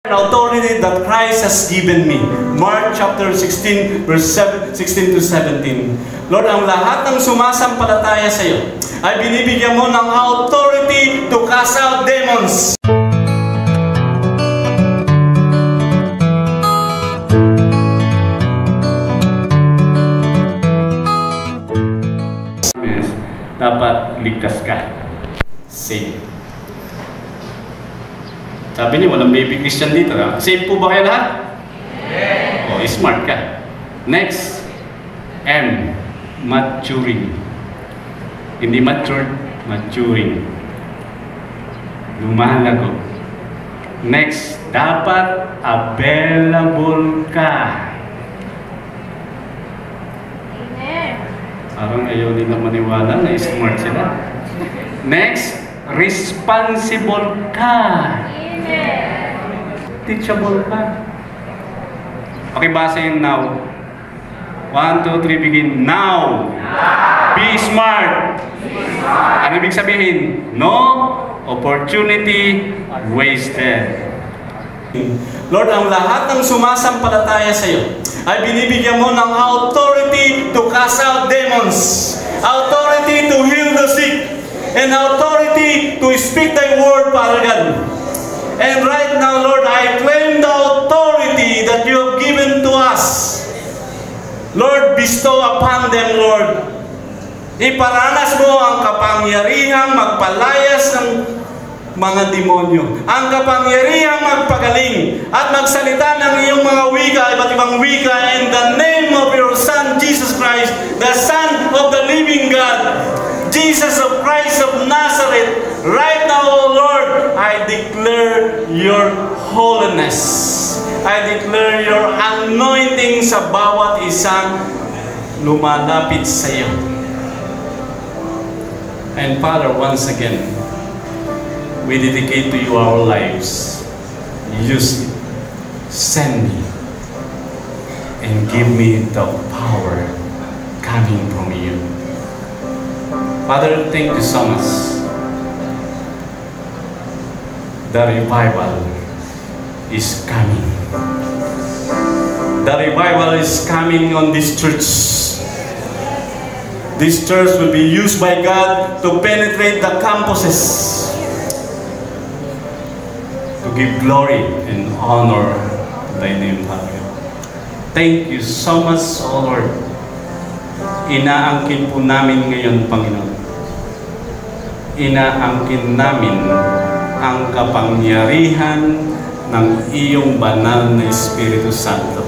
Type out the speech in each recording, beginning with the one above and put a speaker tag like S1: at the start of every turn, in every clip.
S1: Authority that Christ has given me. Mark chapter 16, verse 16 to 17. Lord, ang lahat ng sumasampalataya sa iyo ay binibigyan mo ng authority to cast out demons. Dapat ligtas ka. Safe. Sabi niyo, walang baby Christian dito. Ha? Safe po ba kayo lahat? Yeah. O, smart ka. Next, M. Maturing. Hindi matured, maturing. Lumalago. Next, dapat available ka. Amen. Parang ayaw nila maniwala na smart sila. Next, responsible ka. Teachable ka. Okay, basa yung now. 1, 2, 3, begin. Now. Be smart. Ano ibig sabihin? No opportunity wasted. Lord, ang lahat ng sumasampalataya sa iyo ay binibigyan mo ng authority to cast out demons, authority to heal the sick, and authority to speak thy word, Father God. And right now, Lord, I claim the authority that you have given to us. Lord, bestow upon them, Lord. Iparanas mo ang kapangyarihang magpalayas ng mga demonyo. Ang kapangyarihang magpagaling at magsalita ng iyong mga wika, iba't ibang wika, in the name of your Son, Jesus Christ, the Son of the living God, Jesus of Christ of Nazareth. Right now, O Lord, I declare your holiness. I declare your anointing sa bawat isang lumalapit sa iyo. And Father, once again, we dedicate to you our lives. Use me, send me, and give me the power coming from you. Father, thank you so much. The revival is coming. The revival is coming on this church. This church will be used by God to penetrate the campuses, to give glory and honor thy name, Father. Thank you so much, O Lord. Inaangkin po namin ngayon, Panginoon. Inaangkin namin ang kapangyarihan ng iyong banal na Espiritu Santo.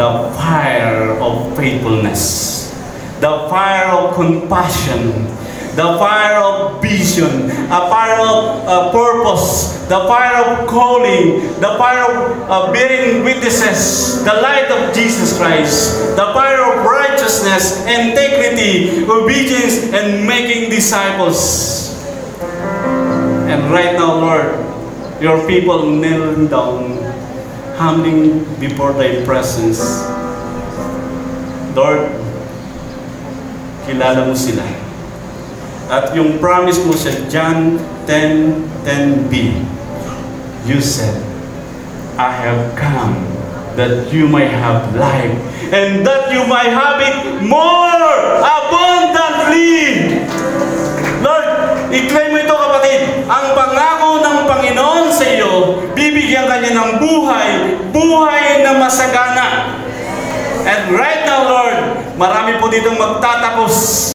S1: The fire of faithfulness, the fire of compassion, the fire of vision, a fire of purpose, the fire of calling, the fire of bearing witnesses, the light of Jesus Christ, the fire of righteousness, integrity, obedience, and making disciples. And right now, Lord, your people kneeling down, humbling before thy presence. Lord, kilala mo sila. At yung promise mo sa John 10:10b, you said, I have come that you may have life, and that you might have it more abundantly. Lord, i-claim mo ito, kapatid. Ang pangako ng Panginoon sa iyo, bibigyan ka niya ng buhay na masagana. And right now, Lord, marami po ditong magtatapos.